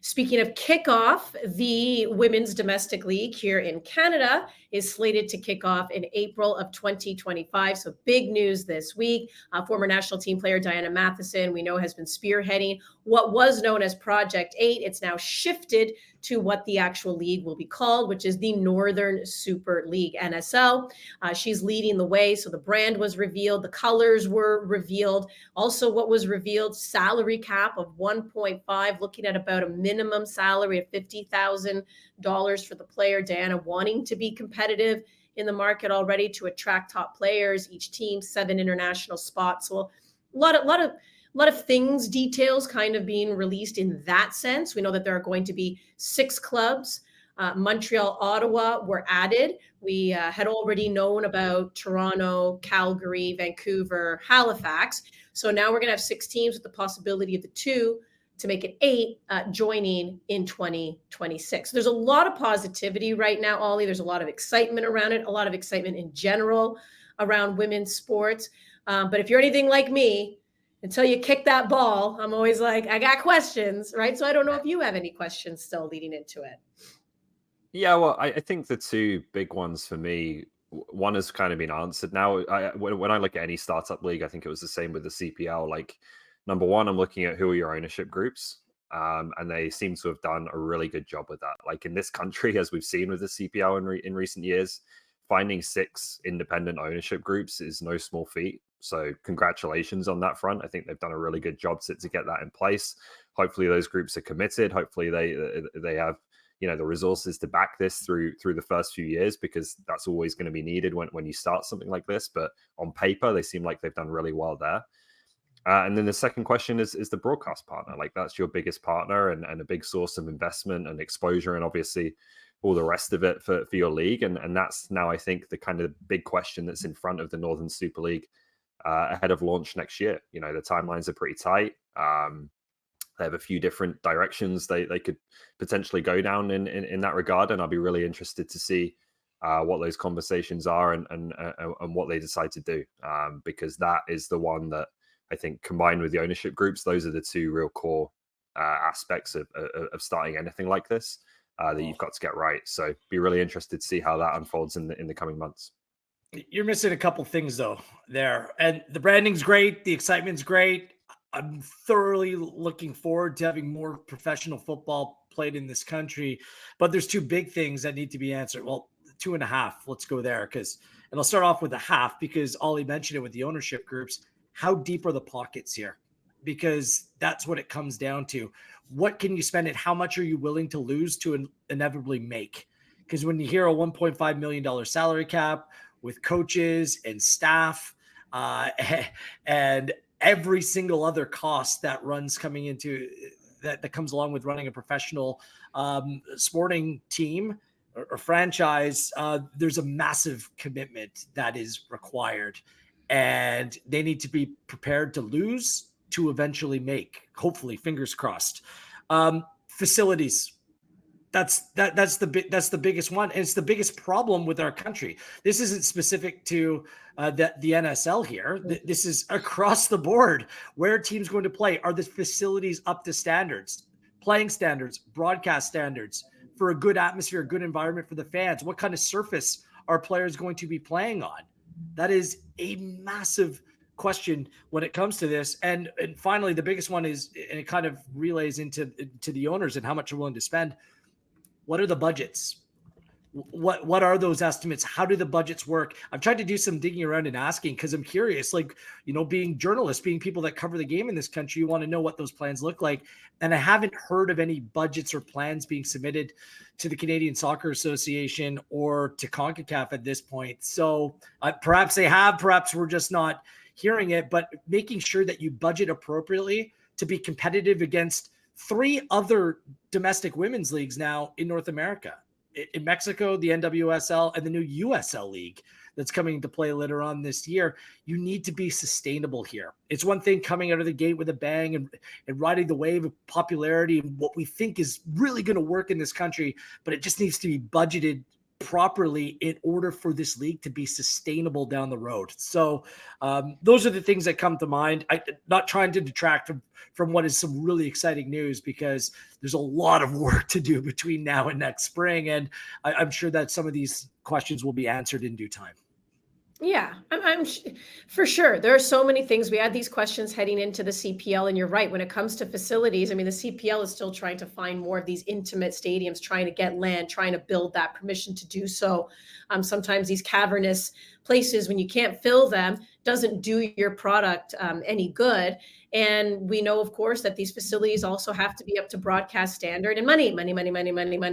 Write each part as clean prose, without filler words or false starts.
Speaking of kickoff, the Women's Domestic League here in Canada is slated to kick off in April of 2025. So big news this week. Former national team player Diana Matheson, we know, has been spearheading what was known as Project 8. It's now shifted to what the actual league will be called, which is the Northern Super League, NSL. She's leading the way. So the brand was revealed, the colors were revealed. Also, what was revealed, salary cap of 1.5, looking at about a minimum salary of $50,000 for the player. Diana wanting to be competitive in the market already to attract top players. Each team 7 international spots. So a lot of things, details kind of being released in that sense. We know that there are going to be 6 clubs. Montreal, Ottawa were added. We had already known about Toronto, Calgary, Vancouver, Halifax. So now we're going to have 6 teams with the possibility of the 2 to make it 8 joining in 2026. There's a lot of positivity right now, Ollie. There's a lot of excitement around it, a lot of excitement in general around women's sports. But if you're anything like me, until you kick that ball, I'm always like, I got questions, right? So I don't know if you have any questions still leading into it. Yeah, well, I think the 2 big ones for me, one has kind of been answered now. When I look at any startup league, I think it was the same with the CPL. Like, number one, I'm looking at who are your ownership groups, and they seem to have done a really good job with that. Like in this country, as we've seen with the CPL in recent years, finding 6 independent ownership groups is no small feat. So congratulations on that front. I think they've done a really good job to get that in place. Hopefully those groups are committed. Hopefully they have the resources to back this through the first few years, because that's always going to be needed when you start something like this. But on paper, they seem like they've done really well there. And then the second question is the broadcast partner. Like, that's your biggest partner and a big source of investment and exposure, and obviously all the rest of it for your league. And that's now, I think, the kind of big question that's in front of the Northern Super League ahead of launch next year. The timelines are pretty tight. They have a few different directions they could potentially go down in that regard, and I'll be really interested to see what those conversations are and what they decide to do, because that is the one that I think, combined with the ownership groups, those are the 2 real core aspects of starting anything like this that you've got to get right. So be really interested to see how that unfolds in the coming months. You're missing a couple things though there, and the branding's great, the excitement's great. I'm thoroughly looking forward to having more professional football played in this country, but there's 2 big things that need to be answered. Well, 2.5. Let's go there, and I'll start off with a half, because Ollie mentioned it with the ownership groups. How deep are the pockets here? Because that's what it comes down to. What can you spend, and how much are you willing to lose to inevitably make? Because when you hear a $1.5 million salary cap with coaches and staff and every single other cost that runs coming into that comes along with running a professional sporting team or franchise, there's a massive commitment that is required, and they need to be prepared to lose to eventually make, hopefully, fingers crossed. Facilities. That's the biggest one. And it's the biggest problem with our country. This isn't specific to the NSL here. This is across the board. Where are teams going to play? Are the facilities up to standards? Playing standards, broadcast standards, for a good atmosphere, a good environment for the fans? What kind of surface are players going to be playing on? That is a massive question when it comes to this. And finally, the biggest one is, and it kind of relays into the owners and how much you're willing to spend. What are the budgets? What are those estimates? How do the budgets work? I've tried to do some digging around and asking, because I'm curious, being journalists, being people that cover the game in this country, you want to know what those plans look like. And I haven't heard of any budgets or plans being submitted to the Canadian Soccer Association or to CONCACAF at this point. So perhaps they have, perhaps we're just not hearing it, but making sure that you budget appropriately to be competitive against 3 other domestic women's leagues now in North America. In Mexico, the NWSL, and the new USL league that's coming to play later on this year. You need to be sustainable here. It's one thing coming out of the gate with a bang and riding the wave of popularity and what we think is really going to work in this country, but it just needs to be budgeted properly in order for this league to be sustainable down the road. So those are the things that come to mind. I'm not trying to detract from what is some really exciting news, because there's a lot of work to do between now and next spring. And I'm sure that some of these questions will be answered in due time. Yeah, I'm for sure. There are so many things. We had these questions heading into the CPL, and you're right. When it comes to facilities, I mean, the CPL is still trying to find more of these intimate stadiums, trying to get land, trying to build that permission to do so. Sometimes these cavernous places, when you can't fill them, doesn't do your product any good. And we know, of course, that these facilities also have to be up to broadcast standard, and money.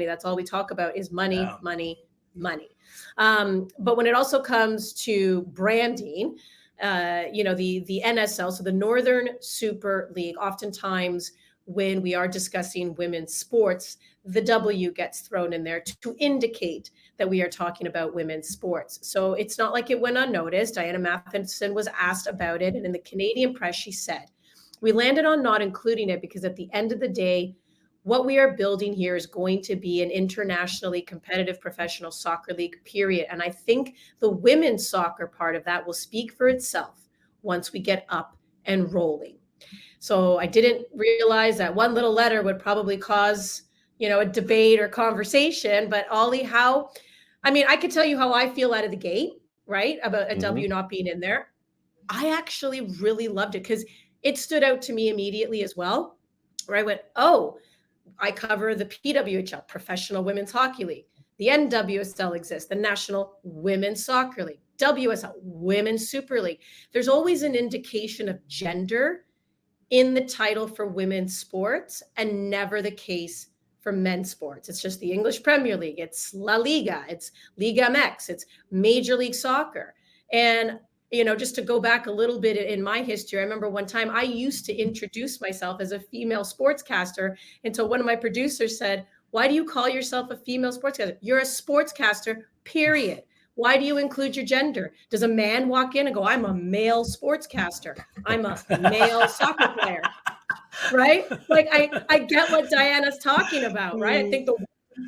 That's all we talk about is money, money, money. But when it also comes to branding, the NSL, so the Northern Super League, oftentimes when we are discussing women's sports, the W gets thrown in there to indicate that we are talking about women's sports. So it's not like it went unnoticed. Diana Matheson was asked about it, and in the Canadian press, she said, "We landed on not including it because at the end of the day, what we are building here is going to be an internationally competitive professional soccer league, period. And I think the women's soccer part of that will speak for itself once we get up and rolling." So I didn't realize that one little letter would probably cause, a debate or conversation. But Ollie, I could tell you how I feel out of the gate, right? About a W not being in there. I actually really loved it because it stood out to me immediately as well, where I went, oh, I cover the PWHL, Professional Women's Hockey League. The NWSL exists, the National Women's Soccer League, WSL, Women's Super League. There's always an indication of gender in the title for women's sports, and never the case for men's sports. It's just the English Premier League, it's La Liga, it's Liga MX, it's Major League Soccer. And just to go back a little bit in my history, I remember one time I used to introduce myself as a female sportscaster until one of my producers said, "Why do you call yourself a female sportscaster? You're a sportscaster, period. Why do you include your gender? Does a man walk in and go, I'm a male sportscaster, I'm a male soccer player," right? Like I get what Diana's talking about, right? I think the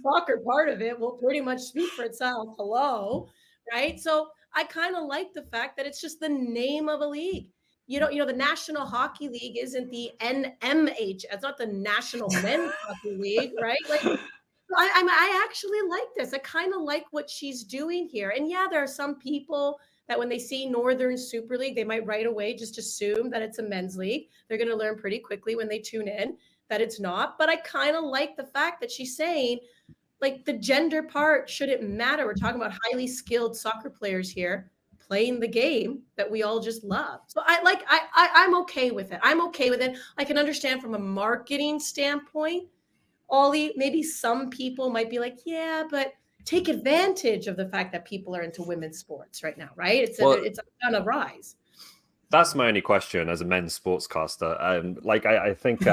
soccer part of it will pretty much speak for itself. Hello, right? So I kind of like the fact that it's just the name of a league. The National Hockey League isn't the NMH. It's not the National Men's Hockey League, right? Like, I actually like this. I kind of like what she's doing here. And yeah, there are some people that when they see Northern Super League, they might right away just assume that it's a men's league. They're going to learn pretty quickly when they tune in that it's not. But I kind of like the fact that she's saying, like, the gender part shouldn't matter. We're talking about highly skilled soccer players here playing the game that we all just love. So I'm okay with it. I'm okay with it. I can understand from a marketing standpoint, Ollie, maybe some people might be like, yeah, but take advantage of the fact that people are into women's sports right now, right? It's on a rise. That's my only question as a men's sportscaster. I think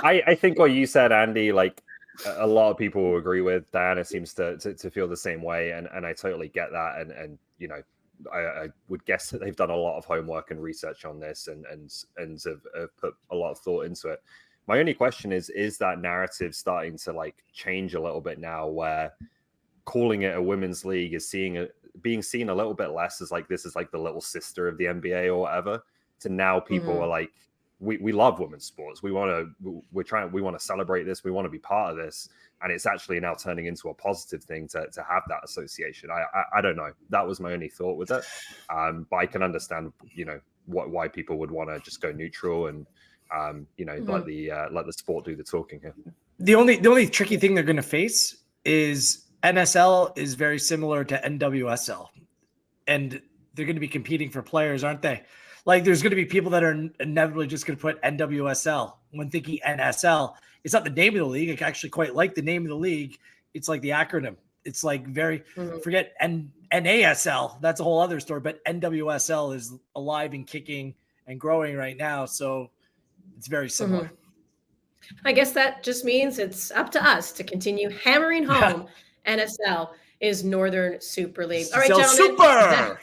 I think what you said, Andy, like a lot of people will agree with. Diana seems to feel the same way, and I totally get that. And I would guess that they've done a lot of homework and research on this, and have put a lot of thought into it. My only question is that narrative starting to like change a little bit now, where calling it a women's league is being seen a little bit less as like this is like the little sister of the NBA or whatever, to now people are like, we love women's sports. We want to celebrate this. We want to be part of this. And it's actually now turning into a positive thing to have that association. I don't know. That was my only thought with it. But I can understand, why people would want to just go neutral and, let the sport do the talking here. The only tricky thing they're going to face is NSL is very similar to NWSL, and they're going to be competing for players, aren't they? Like, there's going to be people that are inevitably just going to put NWSL when thinking NSL. It's not the name of the league. I actually quite like the name of the league. It's like the acronym. It's like forget NASL. That's a whole other story. But NWSL is alive and kicking and growing right now. So it's very similar. I guess that just means it's up to us to continue hammering home. NSL is Northern Super League. All right, gentlemen. Super.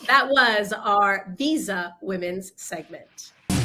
That was our Visa Women's segment. All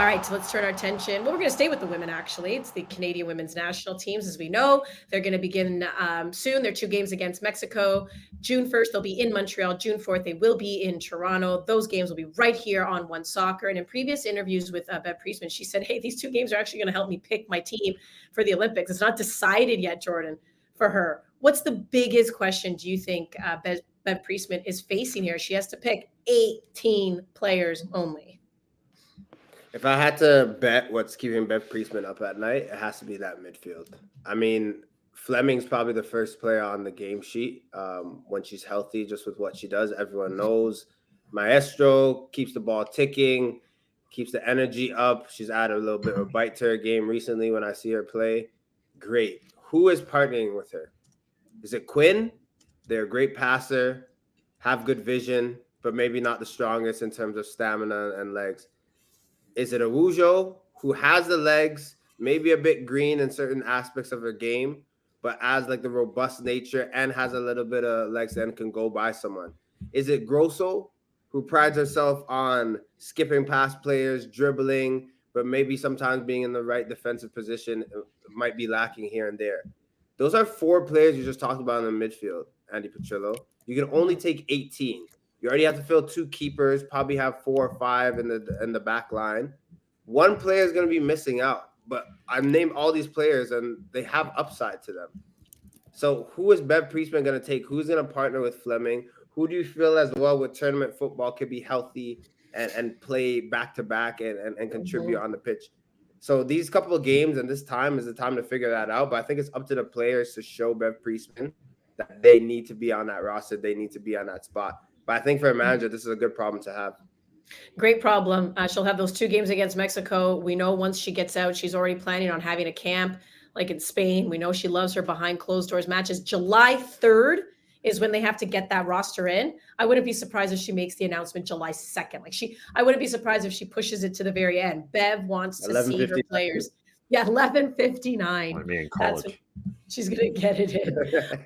right, so let's turn our attention. Well, we're going to stay with the women, actually. It's the Canadian women's national teams. As we know, they're going to begin soon. Their 2 games against Mexico. June 1st, they'll be in Montreal. June 4th, they will be in Toronto. Those games will be right here on One Soccer. And in previous interviews with Bev Priestman, she said, hey, these 2 games are actually going to help me pick my team for the Olympics. It's not decided yet, Jordan, for her. What's the biggest question do you think Bev Priestman is facing here? She has to pick 18 players only. If I had to bet what's keeping Bev Priestman up at night, it has to be that midfield. I mean, Fleming's probably the first player on the game sheet when she's healthy, just with what she does. Everyone knows. Maestro keeps the ball ticking, keeps the energy up. She's added a little bit of bite to her game recently when I see her play. Great. Who is partnering with her? Is it Quinn? They're a great passer, have good vision, but maybe not the strongest in terms of stamina and legs. Is it Awujo, who has the legs, maybe a bit green in certain aspects of her game, but has like the robust nature and has a little bit of legs and can go by someone? Is it Grosso, who prides herself on skipping past players, dribbling, but maybe sometimes being in the right defensive position might be lacking here and there? Those are 4 players you just talked about in the midfield, Andy Petrillo. You can only take 18. You already have to fill 2 keepers, probably have 4 or 5 in the back line. One player is going to be missing out, but I've named all these players and they have upside to them. So who is Bev Priestman going to take? Who's going to partner with Fleming? Who do you feel as well with tournament football could be healthy and play back-to-back and contribute on the pitch? So these couple of games and this time is the time to figure that out. But I think it's up to the players to show Bev Priestman that they need to be on that roster. They need to be on that spot. But I think for a manager, this is a good problem to have. Great problem. She'll have those 2 games against Mexico. We know once she gets out, she's already planning on having a camp like in Spain. We know she loves her behind closed doors matches. July 3rd is when they have to get that roster in. I wouldn't be surprised if she makes the announcement July 2nd. I wouldn't be surprised if she pushes it to the very end. Bev wants to see her players. Yeah, 11:59. Me in college. She's going to get it in.